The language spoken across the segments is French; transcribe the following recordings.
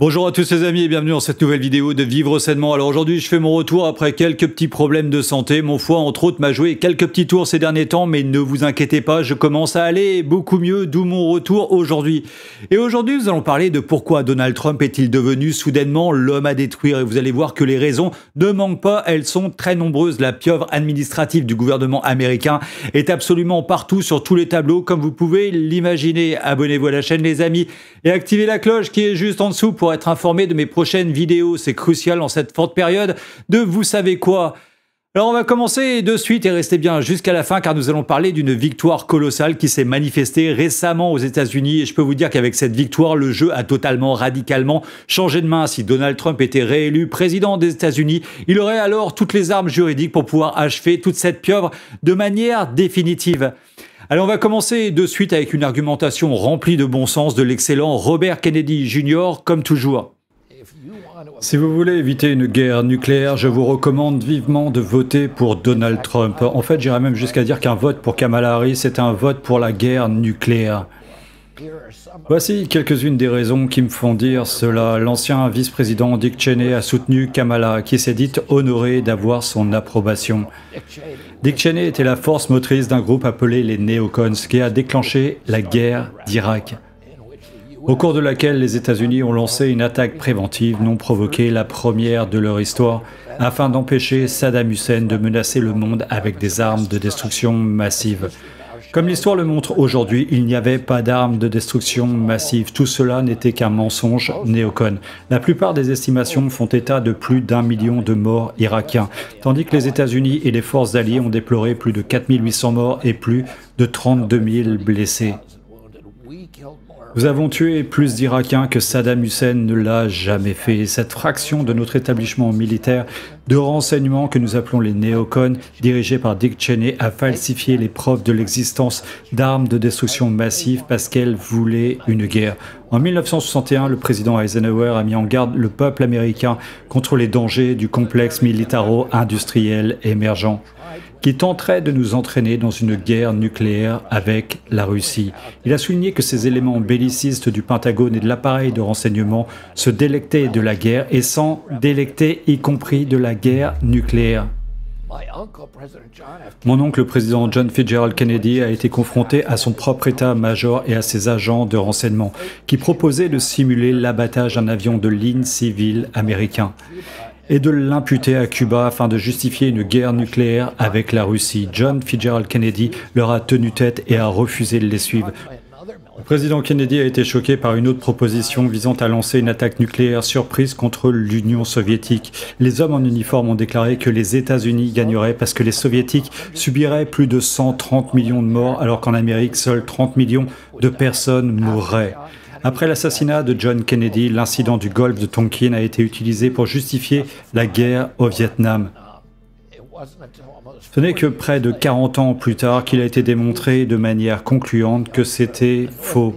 Bonjour à tous les amis et bienvenue dans cette nouvelle vidéo de Vivre Sainement. Alors aujourd'hui je fais mon retour après quelques petits problèmes de santé. Mon foie entre autres m'a joué quelques petits tours ces derniers temps, mais ne vous inquiétez pas, je commence à aller beaucoup mieux, d'où mon retour aujourd'hui. Et aujourd'hui nous allons parler de pourquoi Donald Trump est-il devenu soudainement l'homme à détruire. Et vous allez voir que les raisons ne manquent pas, elles sont très nombreuses. La pieuvre administrative du gouvernement américain est absolument partout sur tous les tableaux comme vous pouvez l'imaginer. Abonnez-vous à la chaîne les amis et activez la cloche qui est juste en dessous pour être informé de mes prochaines vidéos. C'est crucial en cette forte période de vous savez quoi. Alors on va commencer de suite et restez bien jusqu'à la fin car nous allons parler d'une victoire colossale qui s'est manifestée récemment aux États-Unis et je peux vous dire qu'avec cette victoire, le jeu a totalement, radicalement changé de main. Si Donald Trump était réélu président des États-Unis, il aurait alors toutes les armes juridiques pour pouvoir achever toute cette pieuvre de manière définitive. Alors on va commencer de suite avec une argumentation remplie de bon sens de l'excellent Robert Kennedy Jr. comme toujours. Si vous voulez éviter une guerre nucléaire, je vous recommande vivement de voter pour Donald Trump. En fait, j'irais même jusqu'à dire qu'un vote pour Kamala Harris est un vote pour la guerre nucléaire. Voici quelques-unes des raisons qui me font dire cela. L'ancien vice-président Dick Cheney a soutenu Kamala, qui s'est dite honoré d'avoir son approbation. Dick Cheney était la force motrice d'un groupe appelé les Néocons, qui a déclenché la guerre d'Irak, au cours de laquelle les États-Unis ont lancé une attaque préventive non provoquée, la première de leur histoire, afin d'empêcher Saddam Hussein de menacer le monde avec des armes de destruction massive. Comme l'histoire le montre aujourd'hui, il n'y avait pas d'armes de destruction massive. Tout cela n'était qu'un mensonge néocon. La plupart des estimations font état de plus d'1 million de morts irakiens, tandis que les États-Unis et les forces alliées ont déploré plus de 4800 morts et plus de 32 000 blessés. Nous avons tué plus d'Irakiens que Saddam Hussein ne l'a jamais fait. Cette fraction de notre établissement militaire de renseignement que nous appelons les néocons, dirigé par Dick Cheney, a falsifié les preuves de l'existence d'armes de destruction massive parce qu'elle voulait une guerre. En 1961, le président Eisenhower a mis en garde le peuple américain contre les dangers du complexe militaro-industriel émergent, qui tenterait de nous entraîner dans une guerre nucléaire avec la Russie. Il a souligné que ces éléments bellicistes du Pentagone et de l'appareil de renseignement se délectaient de la guerre et s'en délectaient y compris de la guerre nucléaire. Mon oncle, le président John Fitzgerald Kennedy, a été confronté à son propre état-major et à ses agents de renseignement, qui proposaient de simuler l'abattage d'un avion de ligne civile américain et de l'imputer à Cuba afin de justifier une guerre nucléaire avec la Russie. John Fitzgerald Kennedy leur a tenu tête et a refusé de les suivre. Le président Kennedy a été choqué par une autre proposition visant à lancer une attaque nucléaire surprise contre l'Union soviétique. Les hommes en uniforme ont déclaré que les États-Unis gagneraient parce que les soviétiques subiraient plus de 130 millions de morts alors qu'en Amérique, seuls 30 millions de personnes mourraient. Après l'assassinat de John Kennedy, l'incident du golfe de Tonkin a été utilisé pour justifier la guerre au Vietnam. Ce n'est que près de 40 ans plus tard qu'il a été démontré de manière concluante que c'était faux.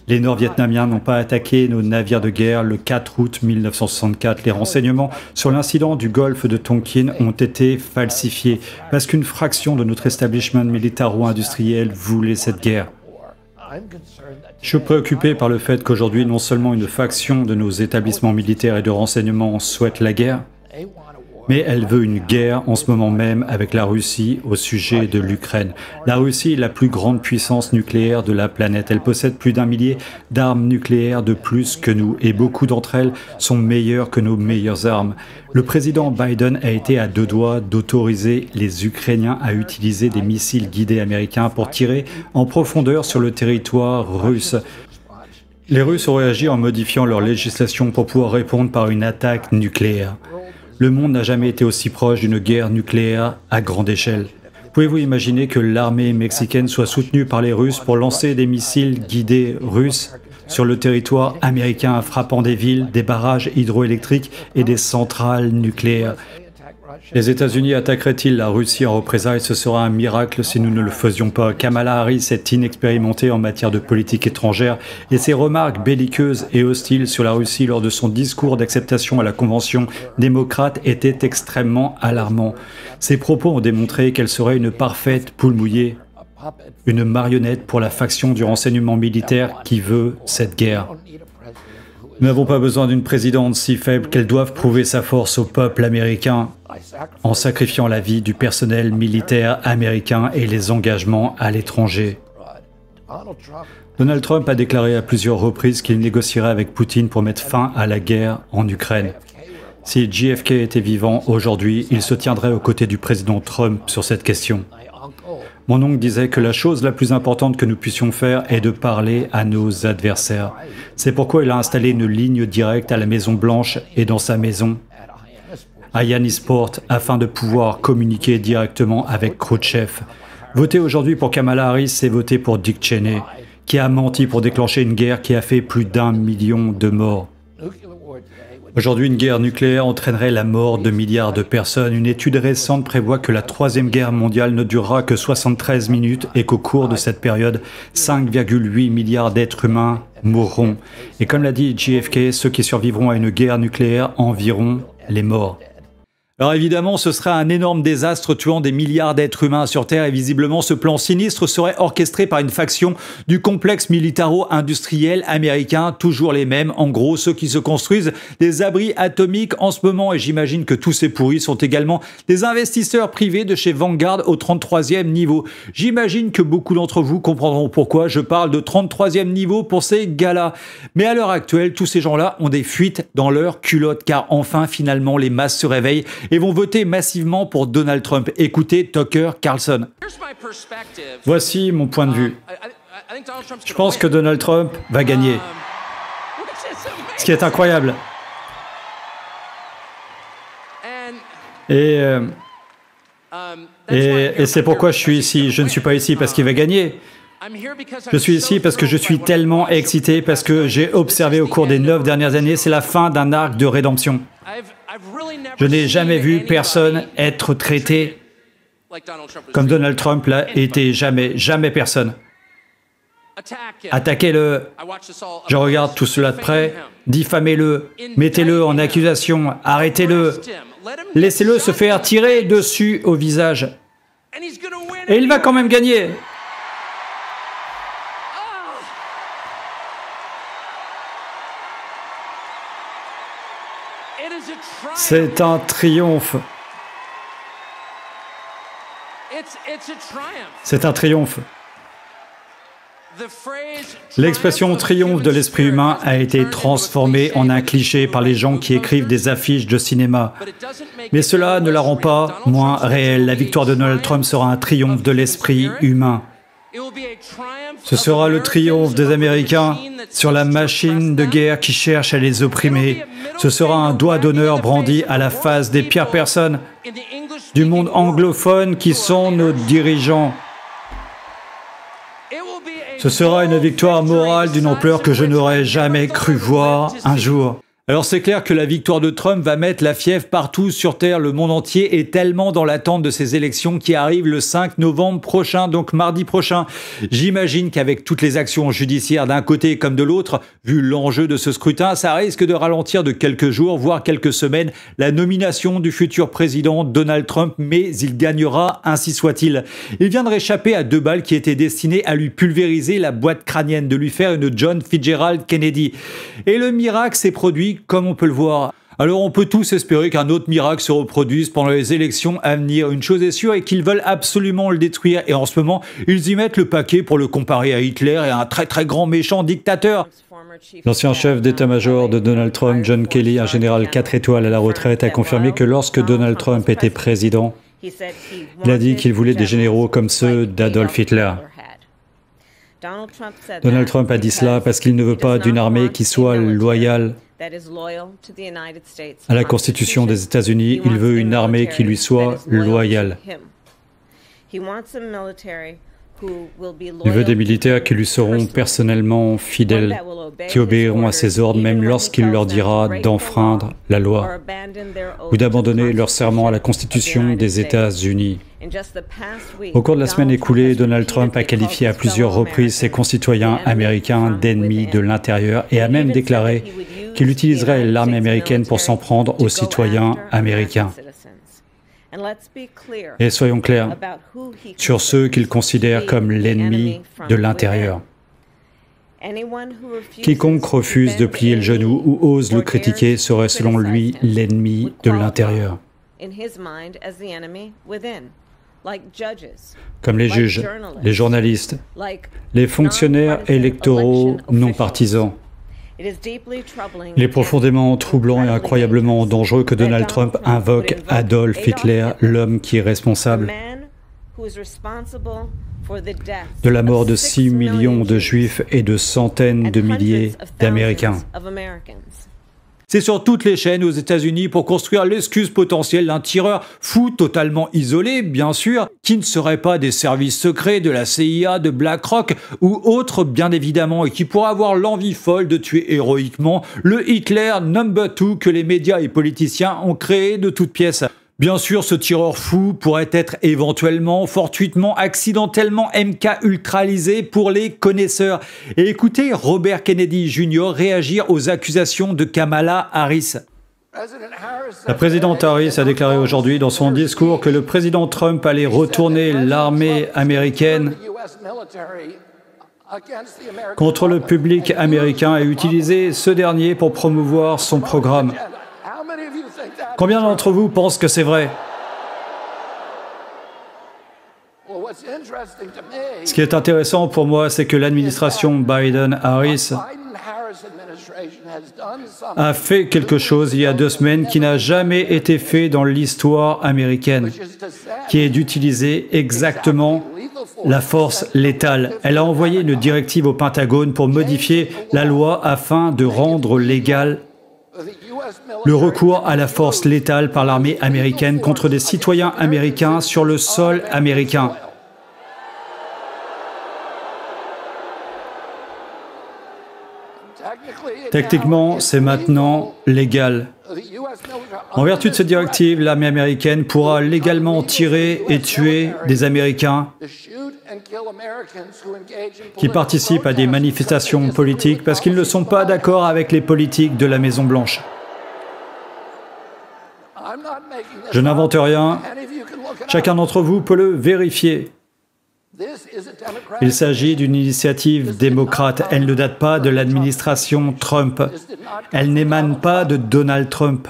Les Nord-Vietnamiens n'ont pas attaqué nos navires de guerre le 4 août 1964. Les renseignements sur l'incident du golfe de Tonkin ont été falsifiés parce qu'une fraction de notre establishment militaro-industriel voulait cette guerre. Je suis préoccupé par le fait qu'aujourd'hui, non seulement une faction de nos établissements militaires et de renseignement souhaite la guerre, mais elle veut une guerre en ce moment même avec la Russie au sujet de l'Ukraine. La Russie est la plus grande puissance nucléaire de la planète. Elle possède plus d'1 millier d'armes nucléaires de plus que nous et beaucoup d'entre elles sont meilleures que nos meilleures armes. Le président Biden a été à deux doigts d'autoriser les Ukrainiens à utiliser des missiles guidés américains pour tirer en profondeur sur le territoire russe. Les Russes ont réagi en modifiant leur législation pour pouvoir répondre par une attaque nucléaire. Le monde n'a jamais été aussi proche d'une guerre nucléaire à grande échelle. Pouvez-vous imaginer que l'armée mexicaine soit soutenue par les Russes pour lancer des missiles guidés russes sur le territoire américain, frappant des villes, des barrages hydroélectriques et des centrales nucléaires? Les États-Unis attaqueraient-ils la Russie en représailles? Ce sera un miracle si nous ne le faisions pas. Kamala Harris est inexpérimentée en matière de politique étrangère et ses remarques belliqueuses et hostiles sur la Russie lors de son discours d'acceptation à la Convention démocrate étaient extrêmement alarmants. Ses propos ont démontré qu'elle serait une parfaite poule mouillée, une marionnette pour la faction du renseignement militaire qui veut cette guerre. Nous n'avons pas besoin d'une présidente si faible qu'elle doive prouver sa force au peuple américain en sacrifiant la vie du personnel militaire américain et les engagements à l'étranger. Donald Trump a déclaré à plusieurs reprises qu'il négocierait avec Poutine pour mettre fin à la guerre en Ukraine. Si JFK était vivant aujourd'hui, il se tiendrait aux côtés du président Trump sur cette question. Mon oncle disait que la chose la plus importante que nous puissions faire est de parler à nos adversaires. C'est pourquoi il a installé une ligne directe à la Maison-Blanche et dans sa maison, à Yannisport, afin de pouvoir communiquer directement avec Khrouchtchev. Voter aujourd'hui pour Kamala Harris, c'est voter pour Dick Cheney, qui a menti pour déclencher une guerre qui a fait plus d'1 million de morts. Aujourd'hui, une guerre nucléaire entraînerait la mort de milliards de personnes. Une étude récente prévoit que la Troisième Guerre mondiale ne durera que 73 minutes et qu'au cours de cette période, 5,8 milliards d'êtres humains mourront. Et comme l'a dit JFK, ceux qui survivront à une guerre nucléaire environt les morts. Alors évidemment, ce serait un énorme désastre tuant des milliards d'êtres humains sur Terre et visiblement ce plan sinistre serait orchestré par une faction du complexe militaro-industriel américain, toujours les mêmes, en gros ceux qui se construisent des abris atomiques en ce moment et j'imagine que tous ces pourris sont également des investisseurs privés de chez Vanguard au 33e niveau. J'imagine que beaucoup d'entre vous comprendront pourquoi je parle de 33e niveau pour ces gars-là. Mais à l'heure actuelle, tous ces gens-là ont des fuites dans leurs culottes car enfin finalement les masses se réveillent et vont voter massivement pour Donald Trump. Écoutez Tucker Carlson. Voici mon point de vue. Je pense que Donald Trump va gagner. Ce qui est incroyable. Et c'est pourquoi je suis ici. Je ne suis pas ici parce qu'il va gagner. Je suis ici parce que je suis tellement excité, parce que j'ai observé au cours des 9 dernières années, c'est la fin d'un arc de rédemption. Je n'ai jamais vu personne être traité comme Donald Trump l'a été, jamais personne. Attaquez-le, je regarde tout cela de près, diffamez-le, mettez-le en accusation, arrêtez-le, laissez-le se faire tirer dessus au visage. Et il va quand même gagner. C'est un triomphe. C'est un triomphe. L'expression triomphe de l'esprit humain a été transformée en un cliché par les gens qui écrivent des affiches de cinéma. Mais cela ne la rend pas moins réelle. La victoire de Donald Trump sera un triomphe de l'esprit humain. Ce sera le triomphe des Américains sur la machine de guerre qui cherche à les opprimer. Ce sera un doigt d'honneur brandi à la face des pires personnes du monde anglophone qui sont nos dirigeants. Ce sera une victoire morale d'une ampleur que je n'aurais jamais cru voir un jour. Alors c'est clair que la victoire de Trump va mettre la fièvre partout sur Terre. Le monde entier est tellement dans l'attente de ces élections qui arrivent le 5 novembre prochain, donc mardi prochain. J'imagine qu'avec toutes les actions judiciaires d'un côté comme de l'autre, vu l'enjeu de ce scrutin, ça risque de ralentir de quelques jours, voire quelques semaines, la nomination du futur président Donald Trump, mais il gagnera, ainsi soit-il. Il vient de réchapper à 2 balles qui étaient destinées à lui pulvériser la boîte crânienne, de lui faire une John Fitzgerald Kennedy. Et le miracle s'est produit comme on peut le voir. Alors on peut tous espérer qu'un autre miracle se reproduise pendant les élections à venir. Une chose est sûre et qu'ils veulent absolument le détruire. Et en ce moment, ils y mettent le paquet pour le comparer à Hitler et à un très très grand méchant dictateur. L'ancien chef d'état-major de Donald Trump, John Kelly, un général 4 étoiles à la retraite, a confirmé que lorsque Donald Trump était président, il a dit qu'il voulait des généraux comme ceux d'Adolf Hitler. Donald Trump a dit cela parce qu'il ne veut pas d'une armée qui soit loyale à la Constitution des États-Unis. Il veut une armée qui lui soit loyale. Il veut des militaires qui lui seront personnellement fidèles, qui obéiront à ses ordres même lorsqu'il leur dira d'enfreindre la loi ou d'abandonner leur serment à la Constitution des États-Unis. Au cours de la semaine écoulée, Donald Trump a qualifié à plusieurs reprises ses concitoyens américains d'ennemis de l'intérieur et a même déclaré qu'il utiliserait l'armée américaine pour s'en prendre aux citoyens américains. Et soyons clairs sur ceux qu'il considère comme l'ennemi de l'intérieur. Quiconque refuse de plier le genou ou ose le critiquer serait selon lui l'ennemi de l'intérieur. Comme les juges, les journalistes, les fonctionnaires électoraux non partisans. Il est profondément troublant et incroyablement dangereux que Donald Trump invoque Adolf Hitler, l'homme qui est responsable de la mort de 6 millions de Juifs et de centaines de milliers d'Américains. C'est sur toutes les chaînes aux États-Unis pour construire l'excuse potentielle d'un tireur fou totalement isolé, bien sûr, qui ne serait pas des services secrets de la CIA, de BlackRock ou autres, bien évidemment, et qui pourrait avoir l'envie folle de tuer héroïquement le Hitler number 2 que les médias et politiciens ont créé de toutes pièces. Bien sûr, ce tireur fou pourrait être éventuellement, fortuitement, accidentellement MK-ultralisé pour les connaisseurs. Et écoutez Robert Kennedy Jr. réagir aux accusations de Kamala Harris. La présidente Harris a déclaré aujourd'hui dans son discours que le président Trump allait retourner l'armée américaine contre le public américain et utiliser ce dernier pour promouvoir son programme. Combien d'entre vous pensent que c'est vrai? Ce qui est intéressant pour moi, c'est que l'administration Biden-Harris a fait quelque chose il y a 2 semaines qui n'a jamais été fait dans l'histoire américaine, qui est d'utiliser exactement la force létale. Elle a envoyé une directive au Pentagone pour modifier la loi afin de rendre légal le recours à la force létale par l'armée américaine contre des citoyens américains sur le sol américain. Techniquement, c'est maintenant légal. En vertu de cette directive, l'armée américaine pourra légalement tirer et tuer des Américains qui participent à des manifestations politiques parce qu'ils ne sont pas d'accord avec les politiques de la Maison-Blanche. Je n'invente rien, chacun d'entre vous peut le vérifier. Il s'agit d'une initiative démocrate, elle ne date pas de l'administration Trump, elle n'émane pas de Donald Trump,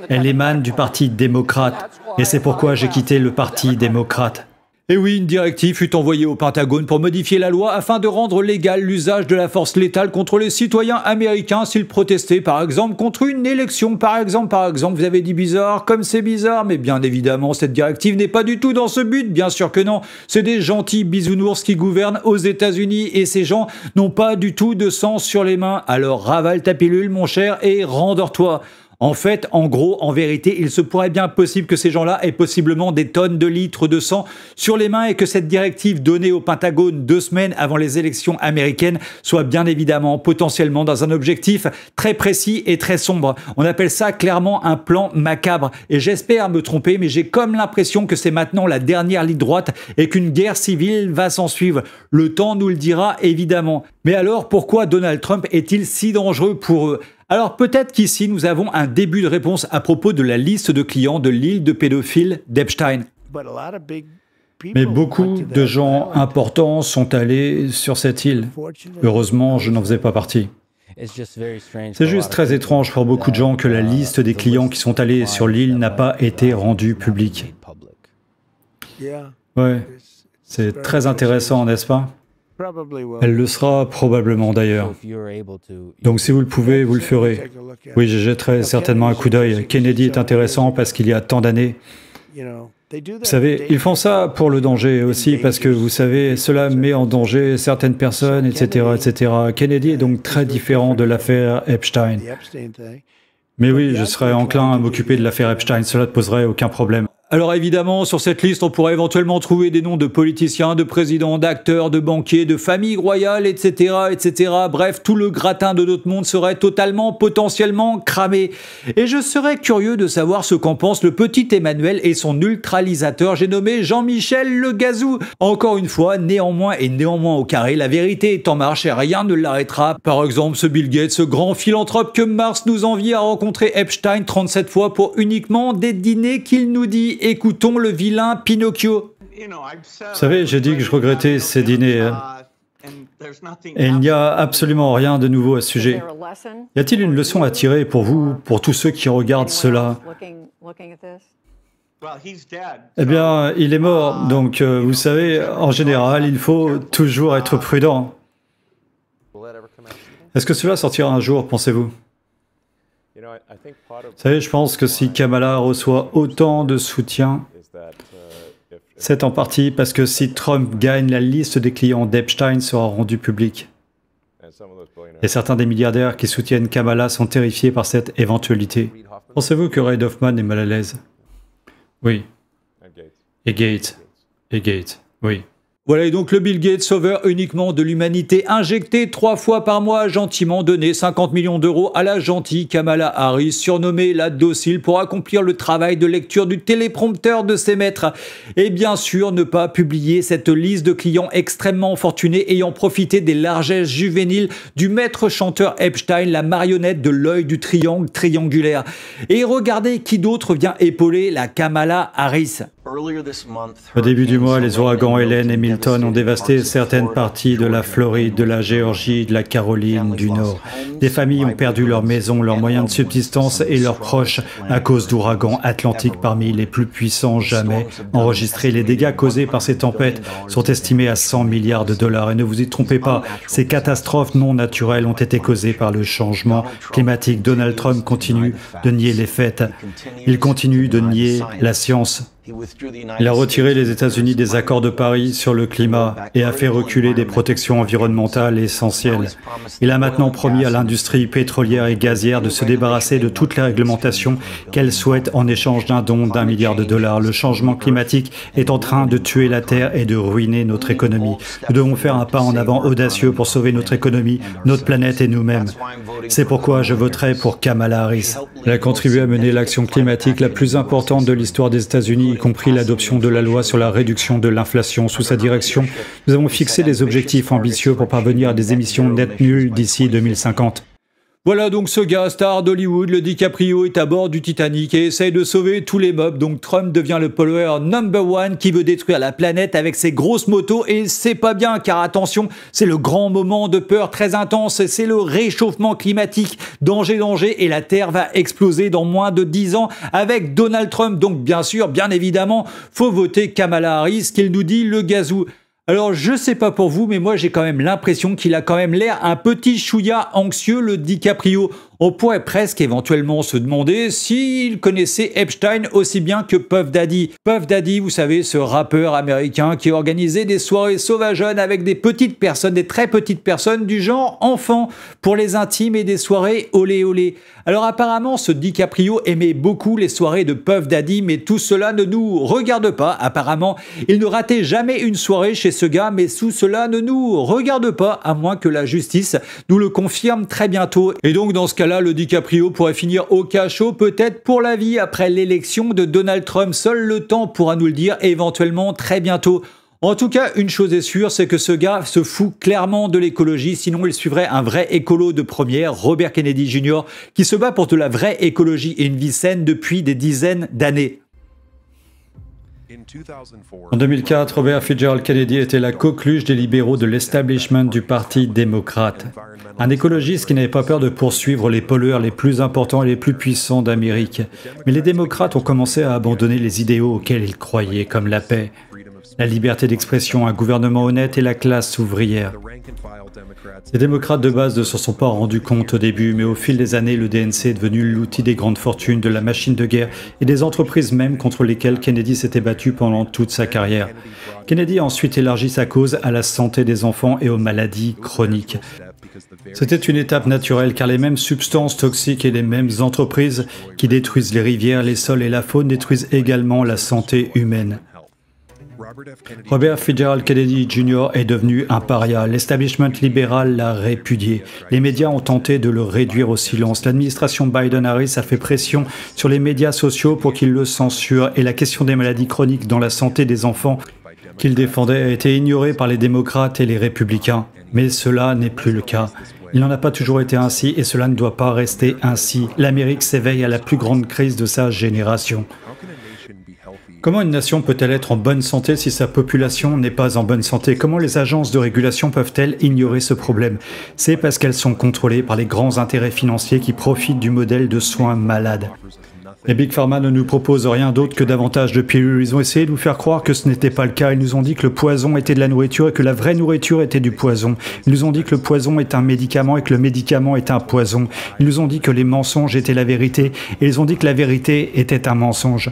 elle émane du Parti démocrate, et c'est pourquoi j'ai quitté le Parti démocrate. Et oui, une directive fut envoyée au Pentagone pour modifier la loi afin de rendre légal l'usage de la force létale contre les citoyens américains s'ils protestaient, par exemple, contre une élection. Par exemple, vous avez dit bizarre, comme c'est bizarre, mais bien évidemment, cette directive n'est pas du tout dans ce but, bien sûr que non. C'est des gentils bisounours qui gouvernent aux États-Unis et ces gens n'ont pas du tout de sang sur les mains. Alors ravale ta pilule, mon cher, et rendors-toi. En fait, en gros, en vérité, il se pourrait bien possible que ces gens-là aient possiblement des tonnes de litres de sang sur les mains et que cette directive donnée au Pentagone 2 semaines avant les élections américaines soit bien évidemment potentiellement dans un objectif très précis et très sombre. On appelle ça clairement un plan macabre. Et j'espère me tromper, mais j'ai comme l'impression que c'est maintenant la dernière ligne droite et qu'une guerre civile va s'en suivre. Le temps nous le dira évidemment. Mais alors, pourquoi Donald Trump est-il si dangereux pour eux ? Alors peut-être qu'ici nous avons un début de réponse à propos de la liste de clients de l'île de pédophiles d'Epstein. Mais beaucoup de gens importants sont allés sur cette île. Heureusement, je n'en faisais pas partie. C'est juste très étrange pour beaucoup de gens que la liste des clients qui sont allés sur l'île n'a pas été rendue publique. Ouais, c'est très intéressant, n'est-ce pas ? Elle le sera probablement d'ailleurs. Donc si vous le pouvez, vous le ferez. Oui, je jetterai certainement un coup d'œil. Kennedy est intéressant parce qu'il y a tant d'années. Vous savez, ils font ça pour le danger aussi parce que, vous savez, cela met en danger certaines personnes, etc., etc. Kennedy est donc très différent de l'affaire Epstein. Mais oui, je serais enclin à m'occuper de l'affaire Epstein, cela ne poserait aucun problème. Alors évidemment, sur cette liste, on pourrait éventuellement trouver des noms de politiciens, de présidents, d'acteurs, de banquiers, de familles royales, etc., etc. Bref, tout le gratin de notre monde serait totalement, potentiellement cramé. Et je serais curieux de savoir ce qu'en pense le petit Emmanuel et son neutralisateur, j'ai nommé Jean-Michel Le Gazou. Encore une fois, néanmoins au carré, la vérité est en marche et rien ne l'arrêtera. Par exemple, ce Bill Gates, ce grand philanthrope que Mars nous envie à rencontrer Epstein 37 fois pour uniquement des dîners qu'il nous dit. Écoutons le vilain Pinocchio. Vous savez, j'ai dit que je regrettais ces dîners. Et il n'y a absolument rien de nouveau à ce sujet. Y a-t-il une leçon à tirer pour vous, pour tous ceux qui regardent cela? Eh bien, il est mort, donc vous savez, en général, il faut toujours être prudent. Est-ce que cela sortira un jour, pensez-vous? Vous savez, je pense que si Kamala reçoit autant de soutien, c'est en partie parce que si Trump gagne, la liste des clients d'Epstein sera rendue publique. Et certains des milliardaires qui soutiennent Kamala sont terrifiés par cette éventualité. Pensez-vous que Reid Hoffman est mal à l'aise? Oui. Et Gates. Et Gates. Oui. Voilà, et donc le Bill Gates, sauveur uniquement de l'humanité, injecté 3 fois par mois, a gentiment donné 50 millions d'euros à la gentille Kamala Harris, surnommée la docile, pour accomplir le travail de lecture du téléprompteur de ses maîtres. Et bien sûr, ne pas publier cette liste de clients extrêmement fortunés ayant profité des largesses juvéniles du maître chanteur Epstein, la marionnette de l'œil du triangle triangulaire. Et regardez qui d'autre vient épauler la Kamala Harris. Au début du mois, les ouragans Helen et Milton ont dévasté certaines parties de la Floride, de la Géorgie, de la Caroline du Nord. Des familles ont perdu leurs maisons, leurs moyens de subsistance et leurs proches à cause d'ouragans atlantiques parmi les plus puissants jamais enregistrés. Les dégâts causés par ces tempêtes sont estimés à 100 milliards de dollars. Et ne vous y trompez pas, ces catastrophes non naturelles ont été causées par le changement climatique. Donald Trump continue de nier les faits. Il continue de nier la science. Il a retiré les États-Unis des accords de Paris sur le climat et a fait reculer des protections environnementales essentielles. Il a maintenant promis à l'industrie pétrolière et gazière de se débarrasser de toutes les réglementations qu'elle souhaite en échange d'un don d'1 milliard de dollars. Le changement climatique est en train de tuer la Terre et de ruiner notre économie. Nous devons faire un pas en avant audacieux pour sauver notre économie, notre planète et nous-mêmes. C'est pourquoi je voterai pour Kamala Harris. Elle a contribué à mener l'action climatique la plus importante de l'histoire des États-Unis, y compris l'adoption de la loi sur la réduction de l'inflation. Sous sa direction, nous avons fixé des objectifs ambitieux pour parvenir à des émissions nettes nulles d'ici 2050. Voilà donc ce gars, star d'Hollywood, le DiCaprio, est à bord du Titanic et essaye de sauver tous les meubles. Donc Trump devient le pollueur number one qui veut détruire la planète avec ses grosses motos. Et c'est pas bien, car attention, c'est le grand moment de peur très intense. C'est le réchauffement climatique. Danger, danger, et la Terre va exploser dans moins de 10 ans avec Donald Trump. Donc bien sûr, bien évidemment, faut voter Kamala Harris, qu'il nous dit le gazou. Alors, je sais pas pour vous, mais moi j'ai quand même l'impression qu'il a quand même l'air un petit chouïa anxieux, le DiCaprio. On pourrait presque éventuellement se demander s'il connaissait Epstein aussi bien que Puff Daddy. Puff Daddy, vous savez, ce rappeur américain qui organisait des soirées sauvageonnes avec des petites personnes, des très petites personnes du genre enfants, pour les intimes et des soirées olé olé. Alors apparemment, ce DiCaprio aimait beaucoup les soirées de Puff Daddy, mais tout cela ne nous regarde pas. Apparemment, il ne ratait jamais une soirée chez ce gars, mais tout cela ne nous regarde pas, à moins que la justice nous le confirme très bientôt. Et donc dans ce cas-là, le DiCaprio pourrait finir au cachot, peut-être pour la vie, après l'élection de Donald Trump. Seul le temps pourra nous le dire, éventuellement très bientôt. En tout cas, une chose est sûre, c'est que ce gars se fout clairement de l'écologie, sinon il suivrait un vrai écolo de première, Robert Kennedy Jr., qui se bat pour de la vraie écologie et une vie saine depuis des dizaines d'années. En 2004, Robert Fitzgerald Kennedy était la coqueluche des libéraux de l'establishment du Parti démocrate. Un écologiste qui n'avait pas peur de poursuivre les pollueurs les plus importants et les plus puissants d'Amérique. Mais les démocrates ont commencé à abandonner les idéaux auxquels ils croyaient, comme la paix, la liberté d'expression, un gouvernement honnête et la classe ouvrière. Les démocrates de base ne s'en sont pas rendus compte au début, mais au fil des années, le DNC est devenu l'outil des grandes fortunes, de la machine de guerre et des entreprises même contre lesquelles Kennedy s'était battu pendant toute sa carrière. Kennedy a ensuite élargi sa cause à la santé des enfants et aux maladies chroniques. C'était une étape naturelle car les mêmes substances toxiques et les mêmes entreprises qui détruisent les rivières, les sols et la faune détruisent également la santé humaine. Robert Fitzgerald Kennedy Jr. est devenu un paria. L'establishment libéral l'a répudié. Les médias ont tenté de le réduire au silence. L'administration Biden-Harris a fait pression sur les médias sociaux pour qu'ils le censurent et la question des maladies chroniques dans la santé des enfants qu'il défendait a été ignorée par les démocrates et les républicains. Mais cela n'est plus le cas. Il n'en a pas toujours été ainsi et cela ne doit pas rester ainsi. L'Amérique s'éveille à la plus grande crise de sa génération. Comment une nation peut-elle être en bonne santé si sa population n'est pas en bonne santé? Comment les agences de régulation peuvent-elles ignorer ce problème? C'est parce qu'elles sont contrôlées par les grands intérêts financiers qui profitent du modèle de soins malades. Les Big Pharma ne nous proposent rien d'autre que davantage de pilules. Ils ont essayé de nous faire croire que ce n'était pas le cas. Ils nous ont dit que le poison était de la nourriture et que la vraie nourriture était du poison. Ils nous ont dit que le poison est un médicament et que le médicament est un poison. Ils nous ont dit que les mensonges étaient la vérité et ils ont dit que la vérité était un mensonge.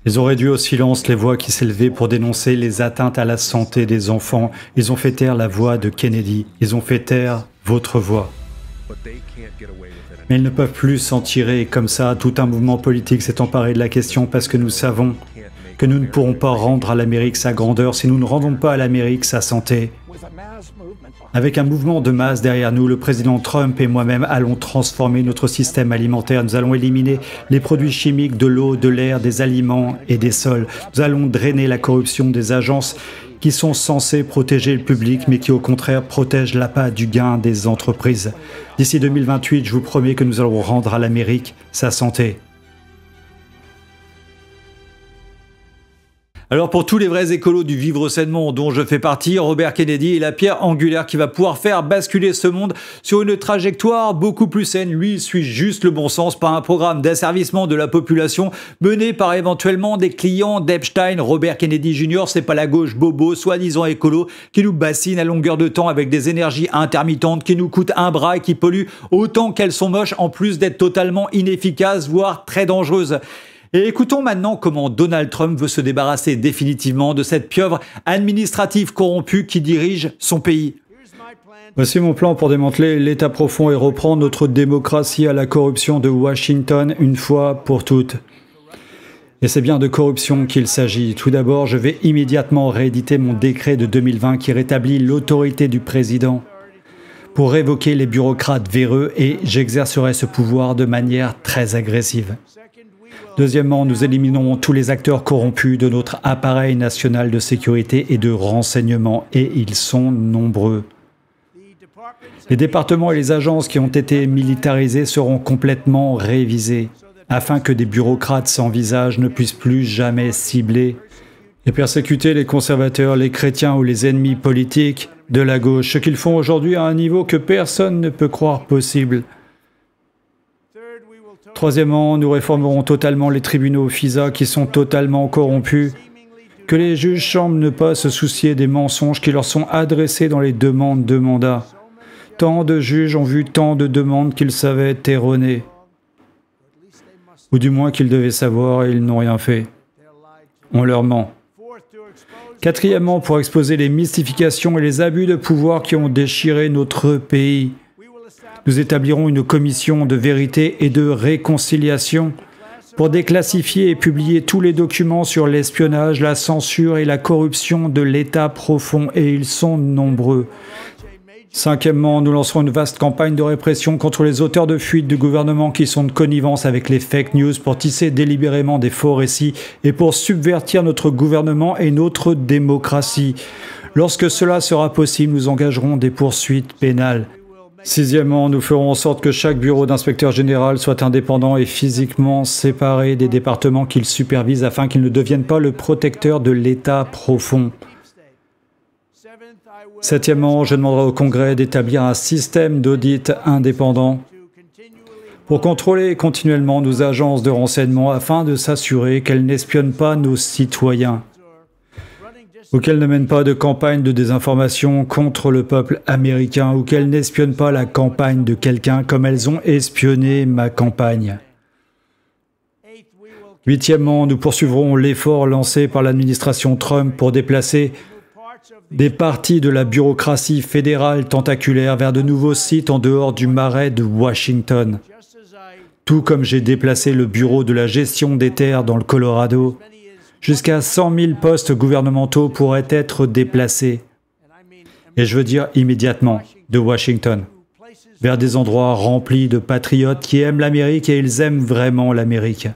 Ils ont réduit au silence les voix qui s'élevaient pour dénoncer les atteintes à la santé des enfants. Ils ont fait taire la voix de Kennedy. Ils ont fait taire votre voix. Mais ils ne peuvent plus s'en tirer comme ça. Tout un mouvement politique s'est emparé de la question parce que nous savons que nous ne pourrons pas rendre à l'Amérique sa grandeur si nous ne rendons pas à l'Amérique sa santé. Avec un mouvement de masse derrière nous, le président Trump et moi-même allons transformer notre système alimentaire. Nous allons éliminer les produits chimiques de l'eau, de l'air, des aliments et des sols. Nous allons drainer la corruption des agences qui sont censées protéger le public, mais qui au contraire protègent l'appât du gain des entreprises. D'ici 2028, je vous promets que nous allons rendre à l'Amérique sa santé. Alors pour tous les vrais écolos du vivre sainement dont je fais partie, Robert Kennedy est la pierre angulaire qui va pouvoir faire basculer ce monde sur une trajectoire beaucoup plus saine. Lui, il suit juste le bon sens par un programme d'asservissement de la population mené par éventuellement des clients d'Epstein. Robert Kennedy Jr., c'est pas la gauche bobo, soi-disant écolo, qui nous bassine à longueur de temps avec des énergies intermittentes qui nous coûtent un bras et qui polluent autant qu'elles sont moches, en plus d'être totalement inefficaces, voire très dangereuses. Et écoutons maintenant comment Donald Trump veut se débarrasser définitivement de cette pieuvre administrative corrompue qui dirige son pays. Voici mon plan pour démanteler l'État profond et reprendre notre démocratie à la corruption de Washington une fois pour toutes. Et c'est bien de corruption qu'il s'agit. Tout d'abord, je vais immédiatement rééditer mon décret de 2020 qui rétablit l'autorité du président pour révoquer les bureaucrates véreux et j'exercerai ce pouvoir de manière très agressive. Deuxièmement, nous éliminerons tous les acteurs corrompus de notre appareil national de sécurité et de renseignement, et ils sont nombreux. Les départements et les agences qui ont été militarisés seront complètement révisés, afin que des bureaucrates sans visage ne puissent plus jamais cibler et persécuter les conservateurs, les chrétiens ou les ennemis politiques de la gauche, ce qu'ils font aujourd'hui à un niveau que personne ne peut croire possible. Troisièmement, nous réformerons totalement les tribunaux FISA qui sont totalement corrompus. Que les juges semblent ne pas se soucier des mensonges qui leur sont adressés dans les demandes de mandat. Tant de juges ont vu tant de demandes qu'ils savaient erronées. Ou du moins qu'ils devaient savoir et ils n'ont rien fait. On leur ment. Quatrièmement, pour exposer les mystifications et les abus de pouvoir qui ont déchiré notre pays, nous établirons une commission de vérité et de réconciliation pour déclassifier et publier tous les documents sur l'espionnage, la censure et la corruption de l'État profond, et ils sont nombreux. Cinquièmement, nous lancerons une vaste campagne de répression contre les auteurs de fuites du gouvernement qui sont de connivence avec les fake news pour tisser délibérément des faux récits et pour subvertir notre gouvernement et notre démocratie. Lorsque cela sera possible, nous engagerons des poursuites pénales. Sixièmement, nous ferons en sorte que chaque bureau d'inspecteur général soit indépendant et physiquement séparé des départements qu'il supervise afin qu'ils ne deviennent pas le protecteur de l'État profond. Septièmement, je demanderai au Congrès d'établir un système d'audit indépendant pour contrôler continuellement nos agences de renseignement afin de s'assurer qu'elles n'espionnent pas nos citoyens ou qu'elles ne mènent pas de campagne de désinformation contre le peuple américain ou qu'elles n'espionnent pas la campagne de quelqu'un comme elles ont espionné ma campagne. Huitièmement, nous poursuivrons l'effort lancé par l'administration Trump pour déplacer des parties de la bureaucratie fédérale tentaculaire vers de nouveaux sites en dehors du marais de Washington. Tout comme j'ai déplacé le bureau de la gestion des terres dans le Colorado, jusqu'à 100 000 postes gouvernementaux pourraient être déplacés. Et je veux dire immédiatement, de Washington, vers des endroits remplis de patriotes qui aiment l'Amérique et ils aiment vraiment l'Amérique.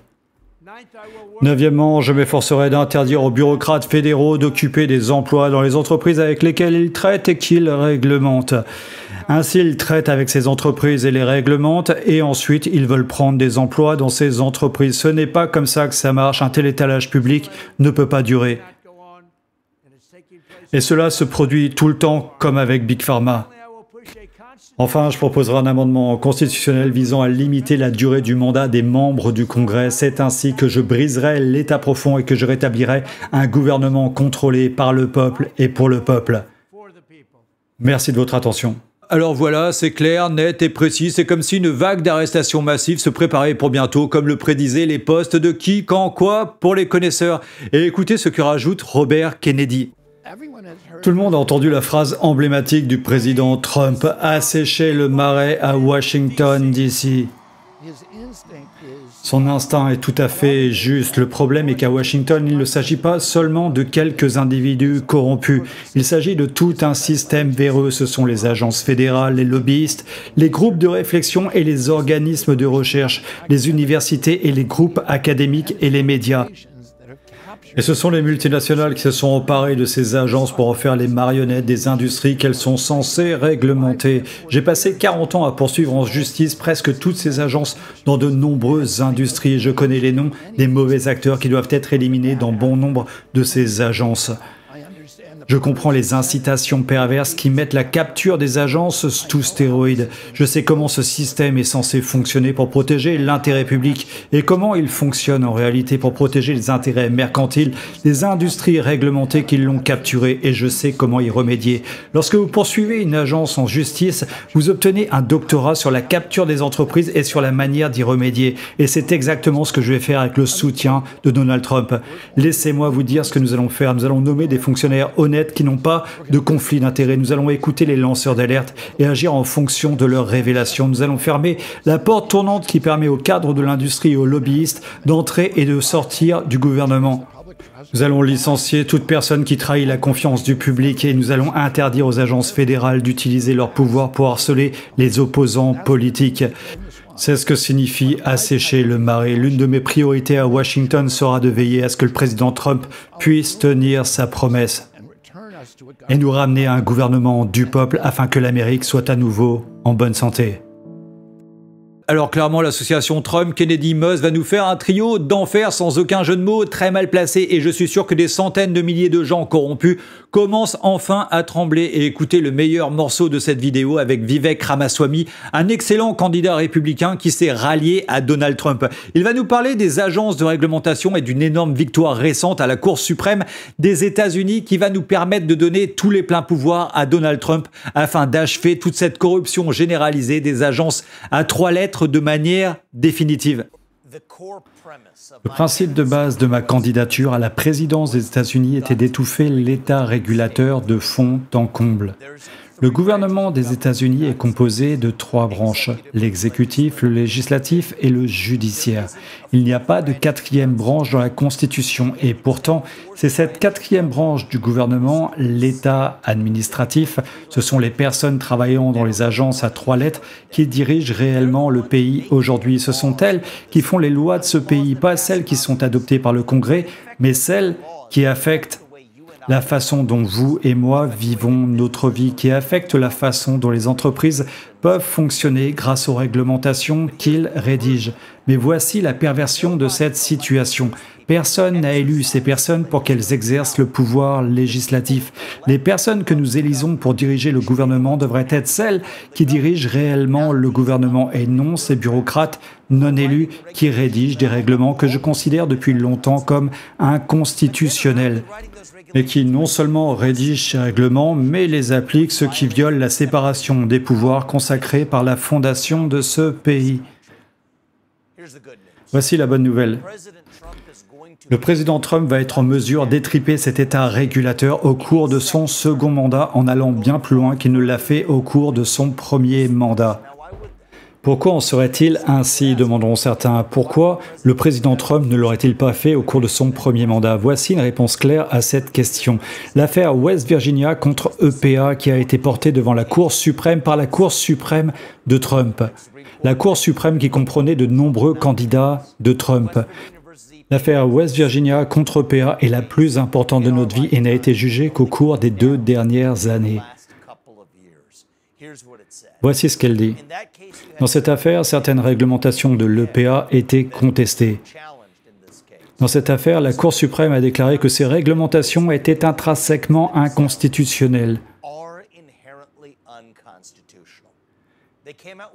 Neuvièmement, je m'efforcerai d'interdire aux bureaucrates fédéraux d'occuper des emplois dans les entreprises avec lesquelles ils traitent et qu'ils réglementent. Ainsi, ils traitent avec ces entreprises et les réglementent, et ensuite, ils veulent prendre des emplois dans ces entreprises. Ce n'est pas comme ça que ça marche. Un tel étalage public ne peut pas durer. Et cela se produit tout le temps, comme avec Big Pharma. Enfin, je proposerai un amendement constitutionnel visant à limiter la durée du mandat des membres du Congrès. C'est ainsi que je briserai l'État profond et que je rétablirai un gouvernement contrôlé par le peuple et pour le peuple. Merci de votre attention. Alors voilà, c'est clair, net et précis, c'est comme si une vague d'arrestations massives se préparait pour bientôt, comme le prédisaient les postes de qui, quand, quoi, pour les connaisseurs. Et écoutez ce que rajoute Robert Kennedy. Tout le monde a entendu la phrase emblématique du président Trump « Assécher le marais à Washington, D.C. » Son instinct est tout à fait juste. Le problème est qu'à Washington, il ne s'agit pas seulement de quelques individus corrompus. Il s'agit de tout un système véreux. Ce sont les agences fédérales, les lobbyistes, les groupes de réflexion et les organismes de recherche, les universités et les groupes académiques et les médias. Et ce sont les multinationales qui se sont emparées de ces agences pour en faire les marionnettes des industries qu'elles sont censées réglementer. J'ai passé 40 ans à poursuivre en justice presque toutes ces agences dans de nombreuses industries. Je connais les noms des mauvais acteurs qui doivent être éliminés dans bon nombre de ces agences. Je comprends les incitations perverses qui mettent la capture des agences sous stéroïdes. Je sais comment ce système est censé fonctionner pour protéger l'intérêt public et comment il fonctionne en réalité pour protéger les intérêts mercantiles des industries réglementées qui l'ont capturé, et je sais comment y remédier. Lorsque vous poursuivez une agence en justice, vous obtenez un doctorat sur la capture des entreprises et sur la manière d'y remédier. Et c'est exactement ce que je vais faire avec le soutien de Donald Trump. Laissez-moi vous dire ce que nous allons faire. Nous allons nommer des fonctionnaires honnêtes qui n'ont pas de conflit d'intérêts. Nous allons écouter les lanceurs d'alerte et agir en fonction de leurs révélations. Nous allons fermer la porte tournante qui permet aux cadres de l'industrie et aux lobbyistes d'entrer et de sortir du gouvernement. Nous allons licencier toute personne qui trahit la confiance du public et nous allons interdire aux agences fédérales d'utiliser leur pouvoir pour harceler les opposants politiques. C'est ce que signifie assécher le marais. L'une de mes priorités à Washington sera de veiller à ce que le président Trump puisse tenir sa promesse et nous ramener à un gouvernement du peuple afin que l'Amérique soit à nouveau en bonne santé. Alors clairement, l'association Trump-Kennedy-Musk va nous faire un trio d'enfer sans aucun jeu de mots, très mal placé, et je suis sûr que des centaines de milliers de gens corrompus commencent enfin à trembler. Et écoutez le meilleur morceau de cette vidéo avec Vivek Ramaswamy, un excellent candidat républicain qui s'est rallié à Donald Trump. Il va nous parler des agences de réglementation et d'une énorme victoire récente à la Cour suprême des États-Unis qui va nous permettre de donner tous les pleins pouvoirs à Donald Trump afin d'achever toute cette corruption généralisée des agences à 3 lettres de manière définitive. Le principe de base de ma candidature à la présidence des États-Unis était d'étouffer l'État régulateur de fond en comble. Le gouvernement des États-Unis est composé de 3 branches, l'exécutif, le législatif et le judiciaire. Il n'y a pas de 4e branche dans la Constitution et pourtant, c'est cette 4e branche du gouvernement, l'État administratif, ce sont les personnes travaillant dans les agences à 3 lettres qui dirigent réellement le pays aujourd'hui. Ce sont elles qui font les lois de ce pays, pas celles qui sont adoptées par le Congrès, mais celles qui affectent la façon dont vous et moi vivons notre vie, qui affecte la façon dont les entreprises peuvent fonctionner grâce aux réglementations qu'ils rédigent. Mais voici la perversion de cette situation. Personne n'a élu ces personnes pour qu'elles exercent le pouvoir législatif. Les personnes que nous élisons pour diriger le gouvernement devraient être celles qui dirigent réellement le gouvernement et non ces bureaucrates non élus qui rédigent des règlements que je considère depuis longtemps comme inconstitutionnels et qui non seulement rédigent ces règlements, mais les appliquent, ce qui viole la séparation des pouvoirs consacrée par la fondation de ce pays. Voici la bonne nouvelle. Le président Trump va être en mesure d'étriper cet État régulateur au cours de son second mandat en allant bien plus loin qu'il ne l'a fait au cours de son premier mandat. Pourquoi en serait-il ainsi, demanderont certains. Pourquoi le président Trump ne l'aurait-il pas fait au cours de son premier mandat? Voici une réponse claire à cette question. L'affaire West Virginia contre EPA qui a été portée devant la Cour suprême par la Cour suprême de Trump. La Cour suprême qui comprenait de nombreux candidats de Trump. L'affaire West Virginia contre EPA est la plus importante de notre vie et n'a été jugée qu'au cours des 2 dernières années. Voici ce qu'elle dit. Dans cette affaire, certaines réglementations de l'EPA étaient contestées. Dans cette affaire, la Cour suprême a déclaré que ces réglementations étaient intrinsèquement inconstitutionnelles.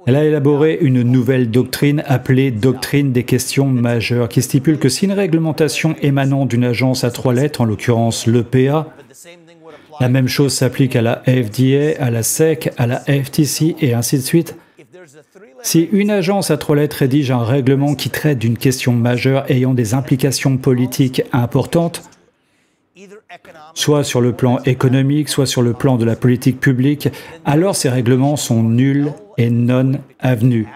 Elle a élaboré une nouvelle doctrine appelée doctrine des questions majeures, qui stipule que si une réglementation émanant d'une agence à 3 lettres, en l'occurrence l'EPA, la même chose s'applique à la FDA, à la SEC, à la FTC et ainsi de suite. Si une agence à 3 lettres rédige un règlement qui traite d'une question majeure ayant des implications politiques importantes, soit sur le plan économique, soit sur le plan de la politique publique, alors ces règlements sont nuls et non avenus,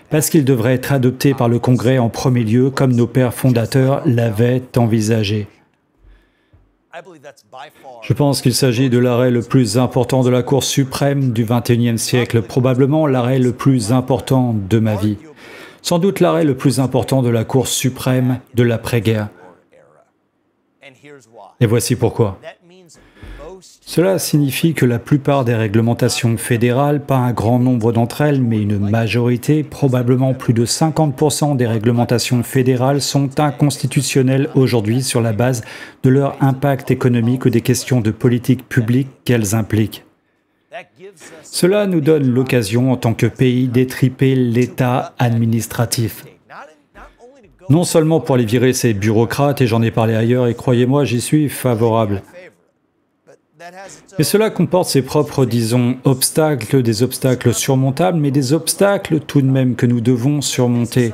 parce qu'ils devraient être adoptés par le Congrès en premier lieu, comme nos pères fondateurs l'avaient envisagé. Je pense qu'il s'agit de l'arrêt le plus important de la Cour suprême du XXIe siècle, probablement l'arrêt le plus important de ma vie. Sans doute l'arrêt le plus important de la Cour suprême de l'après-guerre. Et voici pourquoi. Cela signifie que la plupart des réglementations fédérales, pas un grand nombre d'entre elles, mais une majorité, probablement plus de 50% des réglementations fédérales sont inconstitutionnelles aujourd'hui sur la base de leur impact économique ou des questions de politique publique qu'elles impliquent. Cela nous donne l'occasion, en tant que pays, d'étriper l'État administratif. Non seulement pour aller virer ces bureaucrates, et j'en ai parlé ailleurs, et croyez-moi, j'y suis favorable. Mais cela comporte ses propres, disons, obstacles, des obstacles surmontables, mais des obstacles tout de même que nous devons surmonter.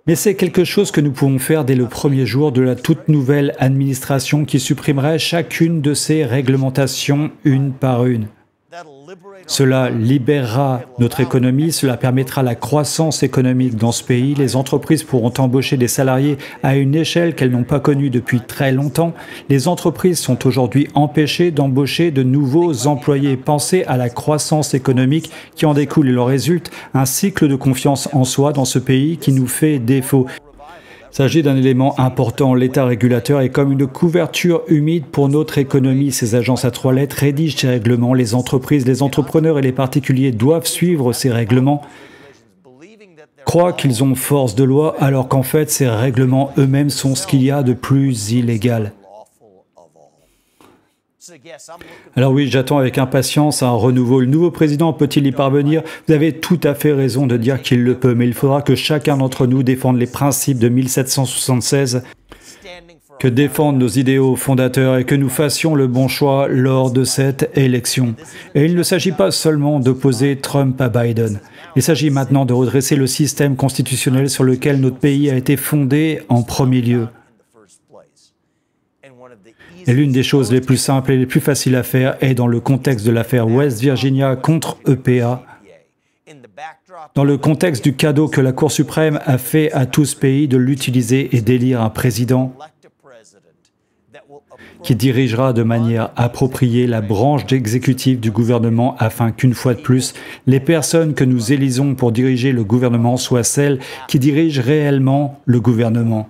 Mais c'est quelque chose que nous pouvons faire dès le premier jour de la toute nouvelle administration qui supprimerait chacune de ces réglementations une par une. Cela libérera notre économie, cela permettra la croissance économique dans ce pays. Les entreprises pourront embaucher des salariés à une échelle qu'elles n'ont pas connue depuis très longtemps. Les entreprises sont aujourd'hui empêchées d'embaucher de nouveaux employés. Pensez à la croissance économique qui en découle. Il en résulte un cycle de confiance en soi dans ce pays qui nous fait défaut. Il s'agit d'un élément important. L'État régulateur est comme une couverture humide pour notre économie. Ces agences à 3 lettres rédigent ces règlements. Les entreprises, les entrepreneurs et les particuliers doivent suivre ces règlements, croient qu'ils ont force de loi, alors qu'en fait, ces règlements eux-mêmes sont ce qu'il y a de plus illégal. Alors oui, j'attends avec impatience un renouveau. Le nouveau président peut-il y parvenir? Vous avez tout à fait raison de dire qu'il le peut, mais il faudra que chacun d'entre nous défende les principes de 1776, que défende nos idéaux fondateurs et que nous fassions le bon choix lors de cette élection. Et il ne s'agit pas seulement d'opposer Trump à Biden. Il s'agit maintenant de redresser le système constitutionnel sur lequel notre pays a été fondé en premier lieu. Et l'une des choses les plus simples et les plus faciles à faire est dans le contexte de l'affaire West Virginia contre EPA, dans le contexte du cadeau que la Cour suprême a fait à tout ce pays de l'utiliser et d'élire un président qui dirigera de manière appropriée la branche exécutive du gouvernement afin qu'une fois de plus, les personnes que nous élisons pour diriger le gouvernement soient celles qui dirigent réellement le gouvernement.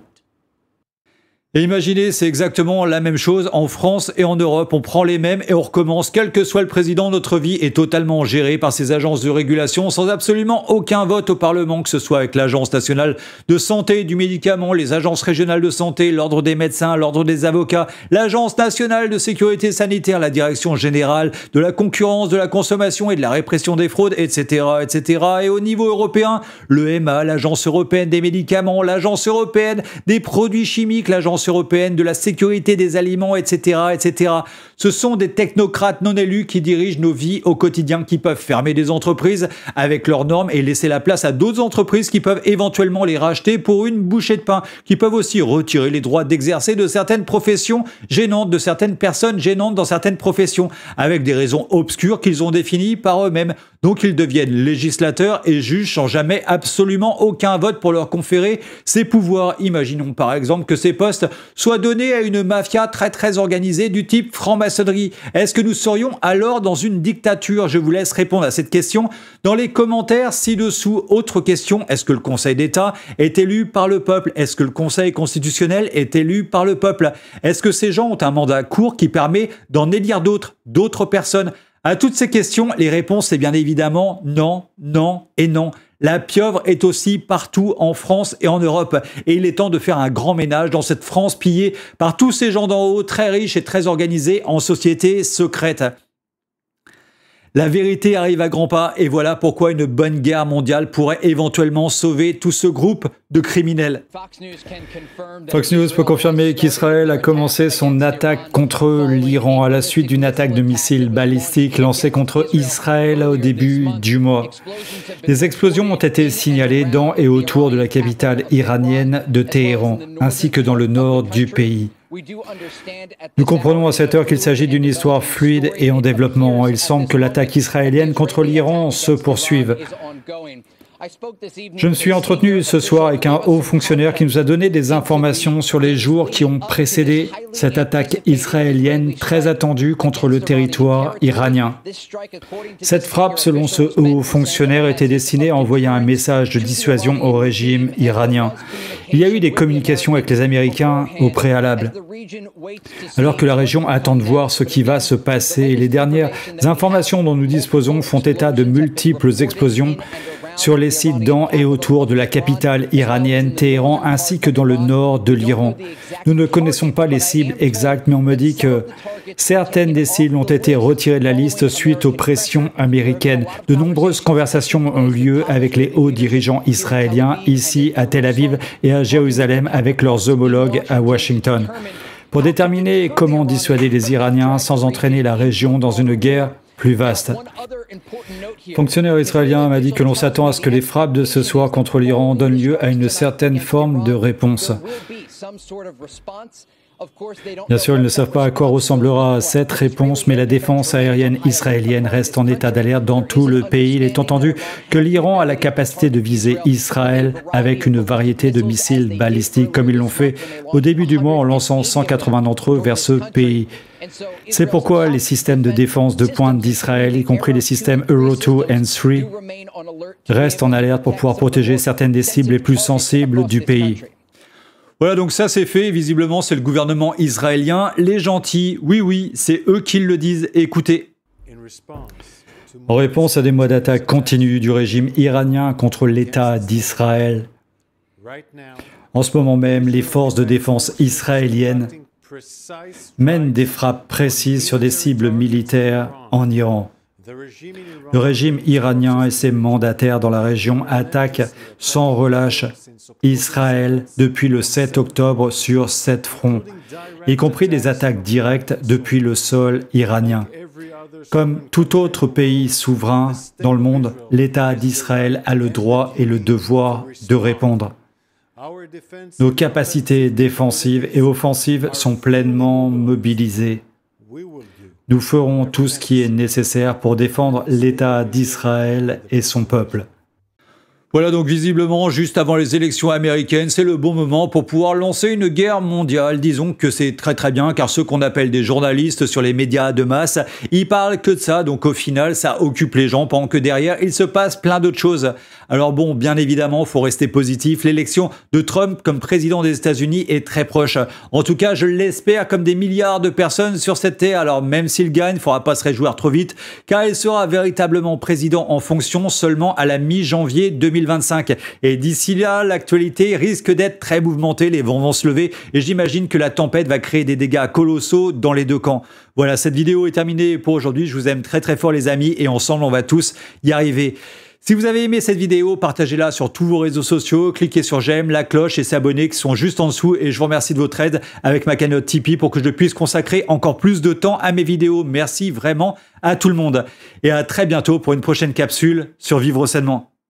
Et imaginez, c'est exactement la même chose en France et en Europe. On prend les mêmes et on recommence. Quel que soit le président, notre vie est totalement gérée par ces agences de régulation sans absolument aucun vote au Parlement, que ce soit avec l'Agence nationale de santé du médicament, les agences régionales de santé, l'Ordre des médecins, l'Ordre des avocats, l'Agence nationale de sécurité sanitaire, la Direction générale de la concurrence, de la consommation et de la répression des fraudes, etc., etc. Et au niveau européen, l'EMA, l'Agence européenne des médicaments, l'Agence européenne des produits chimiques, l'Agence européenne de la sécurité des aliments, etc., etc. Ce sont des technocrates non élus qui dirigent nos vies au quotidien, qui peuvent fermer des entreprises avec leurs normes et laisser la place à d'autres entreprises qui peuvent éventuellement les racheter pour une bouchée de pain, qui peuvent aussi retirer les droits d'exercer de certaines professions gênantes, de certaines personnes gênantes dans certaines professions, avec des raisons obscures qu'ils ont définies par eux-mêmes. Donc ils deviennent législateurs et juges sans jamais absolument aucun vote pour leur conférer ces pouvoirs. Imaginons par exemple que ces postes soient donnés à une mafia très organisée du type franc-maçonnerie. Est-ce que nous serions alors dans une dictature? Je vous laisse répondre à cette question dans les commentaires ci-dessous. Autre question, est-ce que le Conseil d'État est élu par le peuple? Est-ce que le Conseil constitutionnel est élu par le peuple? Est-ce que ces gens ont un mandat court qui permet d'en élire d'autres personnes? À toutes ces questions, les réponses c'est bien évidemment non, non et non. La pieuvre est aussi partout en France et en Europe. Et il est temps de faire un grand ménage dans cette France pillée par tous ces gens d'en haut, très riches et très organisés en société secrète. La vérité arrive à grands pas et voilà pourquoi une bonne guerre mondiale pourrait éventuellement sauver tout ce groupe de criminels. Fox News peut confirmer qu'Israël a commencé son attaque contre l'Iran à la suite d'une attaque de missiles balistiques lancée contre Israël au début du mois. Des explosions ont été signalées dans et autour de la capitale iranienne de Téhéran, ainsi que dans le nord du pays. Nous comprenons à cette heure qu'il s'agit d'une histoire fluide et en développement. Il semble que l'attaque israélienne contre l'Iran se poursuive. Je me suis entretenu ce soir avec un haut fonctionnaire qui nous a donné des informations sur les jours qui ont précédé cette attaque israélienne très attendue contre le territoire iranien. Cette frappe, selon ce haut fonctionnaire, était destinée à envoyer un message de dissuasion au régime iranien. Il y a eu des communications avec les Américains au préalable. Alors que la région attend de voir ce qui va se passer, les dernières informations dont nous disposons font état de multiples explosions sur les sites dans et autour de la capitale iranienne, Téhéran, ainsi que dans le nord de l'Iran. Nous ne connaissons pas les cibles exactes, mais on me dit que certaines des cibles ont été retirées de la liste suite aux pressions américaines. De nombreuses conversations ont eu lieu avec les hauts dirigeants israéliens, ici à Tel Aviv et à Jérusalem, avec leurs homologues à Washington, pour déterminer comment dissuader les Iraniens sans entraîner la région dans une guerre plus vaste. Fonctionnaire israélien m'a dit que l'on s'attend à ce que les frappes de ce soir contre l'Iran donnent lieu à une certaine forme de réponse. Bien sûr, ils ne savent pas à quoi ressemblera cette réponse, mais la défense aérienne israélienne reste en état d'alerte dans tout le pays. Il est entendu que l'Iran a la capacité de viser Israël avec une variété de missiles balistiques, comme ils l'ont fait au début du mois en lançant 180 d'entre eux vers ce pays. C'est pourquoi les systèmes de défense de pointe d'Israël, y compris les systèmes Euro 2 et 3, restent en alerte pour pouvoir protéger certaines des cibles les plus sensibles du pays. Voilà, donc ça c'est fait, visiblement c'est le gouvernement israélien. Les gentils, oui, c'est eux qui le disent, écoutez. En réponse à des mois d'attaque continue du régime iranien contre l'État d'Israël, en ce moment même, les forces de défense israéliennes mènent des frappes précises sur des cibles militaires en Iran. Le régime iranien et ses mandataires dans la région attaquent sans relâche Israël depuis le 7 octobre sur 7 fronts, y compris des attaques directes depuis le sol iranien. Comme tout autre pays souverain dans le monde, l'État d'Israël a le droit et le devoir de répondre. Nos capacités défensives et offensives sont pleinement mobilisées. Nous ferons tout ce qui est nécessaire pour défendre l'État d'Israël et son peuple. Voilà, donc visiblement, juste avant les élections américaines, c'est le bon moment pour pouvoir lancer une guerre mondiale. Disons que c'est très bien, car ceux qu'on appelle des journalistes sur les médias de masse, ils parlent que de ça, donc au final, ça occupe les gens, pendant que derrière, il se passe plein d'autres choses. Alors bon, bien évidemment, faut rester positif. L'élection de Trump comme président des États-Unis est très proche. En tout cas, je l'espère, comme des milliards de personnes sur cette terre. Alors même s'il gagne, il ne faudra pas se réjouir trop vite, car il sera véritablement président en fonction seulement à la mi-janvier 2025. Et d'ici là, l'actualité risque d'être très mouvementée, les vents vont se lever et j'imagine que la tempête va créer des dégâts colossaux dans les deux camps. Voilà, cette vidéo est terminée pour aujourd'hui. Je vous aime très fort les amis et ensemble on va tous y arriver. Si vous avez aimé cette vidéo, partagez-la sur tous vos réseaux sociaux, cliquez sur j'aime, la cloche et s'abonner qui sont juste en dessous et je vous remercie de votre aide avec ma cagnotte Tipeee pour que je puisse consacrer encore plus de temps à mes vidéos. Merci vraiment à tout le monde et à très bientôt pour une prochaine capsule sur Vivre Sainement.